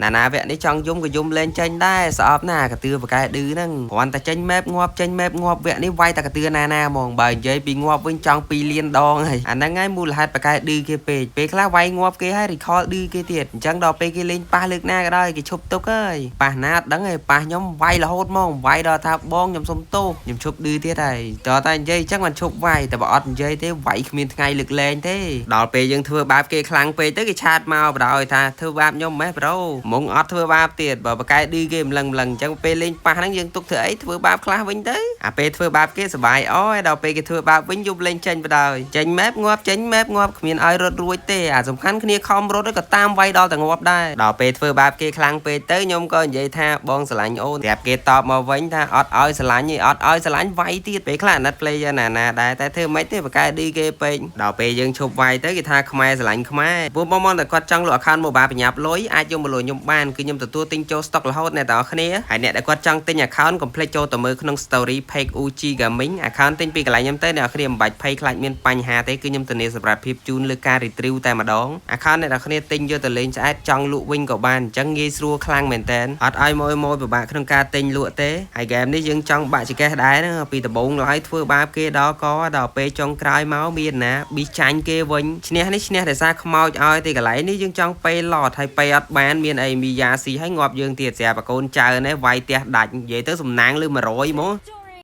ណាវគ្គនេះចង់យំក៏យំលេងចេញដែរស្អប់ណាកទឿបកែឌឺហ្នឹងគ្រាន់តែចេញម៉េបងាប់វគ្គនេះវាយតែកទឿណាហ្មងបើនិយាយពីងាប់វិញចង់2លានដងហើយអាហ្នឹងហើយមូលហេតុបកែឌឺគេពេកពេលខ្លះវាយងាប់គេហើយ recall ឌឺគេទៀតអញ្ចឹងដល់ពេលគេលេងប៉ះលើកណាក៏ដោយគេឈប់ទុកហើយប៉ះណាអត់ដឹងទេប៉ះខ្ញុំវាយរហូតហ្មងវាយដល់ថាបងខ្ញុំសុំទោសខ្ញុំឈប់ឌឺទៀតហើយតើតែនិយាយអញ្ចឹងមិនឈប់វាយតែបើអត់និយាយទេវាយគ្មានថ្ងៃលើកលែងទេដល់ពេលយើងធ្វើបាបគេខ្លាំងពេកទៅគេឆាតមកបដ ឲ្យថាធ្វើបាបខ្ញុំម៉េះប្រូមុងអត់ធ្វើបាបទៀតបើបកែឌឺគេម្លឹងអញ្ចឹងពេលលេងប៉ះហ្នឹងយើងទុកធ្វើអីធ្វើបាបខ្លះវិញទៅអាពេលធ្វើបាបគេសបាយអយដល់ពេលគេធ្វើបាបវិញយប់លេងចេញបដ ឲ្យចេញម៉េបងាប់ចេញម៉េបងាប់គ្មានឲ្យរត់រួចទេអាសំខាន់គ្នាខំរត់ក៏តាមវាយដល់តែងាប់ដែរដល់ពេលធ្វើបាបគេខ្លាំងពេកទៅខ្ញុំក៏និយាយថាបងស្រឡាញ់អូនប្រាប់គេតបមកវិញថាអត់ឲ្យស្រឡាញ់ទេអត់ឲ្យស្រឡាញ់វាយទៀតពេលខ្លះអាណិត player ណាដែរតែធ្វើមិនទេបកែឌឺគេពេកដល់ពេលយើងឈប់វាយទៅគេថាខ្មែរស្រឡាញ់ខ្មែរពួកបងតែគាត់ចង់លក់ account mobile បញ្ញាប់លុយអាចយកមកលក់ខ្ញុំបានគឺខ្ញុំទទួលទិញចូល stock រហូតអ្នកទាំងអស់គ្នាហើយអ្នកដែលគាត់ចង់ទិញ account កុំភ្លេចចូលទៅមើលក្នុង story page UG Gaming account ទិញពីកន្លែងខ្ញុំទៅអ្នកទាំងអស់គ្នាមិនបាច់ភ័យខ្លាចមានបញ្ហាទេគឺខ្ញុំធានាសម្រាប់ភាពជូនលើការ retrieve តែម្ដង account អ្នកទាំងអស់គ្នាទិញយកទៅលេងស្អែតចង់លក់វិញក៏បានអញ្ចឹងងាយស្រួលខ្លាំងមែនតើអត់ឲ្យម៉ួយពិបាកក្នុងការទិញលក់ទេហើយ game នេះយើងចង់បាក់ចកេះដែរហ្នឹងពីដំបូងឡើយធ្វើបាបគេដល់កដល់ពេលចុងក្រោយមកមានណាប៊ីចាញ់គេវិញឈ្នះនេះឈ្នះដោយសារខ្មោចឲ្យទីកន្លែងនេះយើងចង់ពេឡតហើយពេអត់បានមានអីមីយ៉ាស៊ីឲ្យងាប់យើងទៀតស្រាប់បកូនចៅនេះវាយផ្ទះដាច់និយាយទៅសំណាងលើ100ហ្មង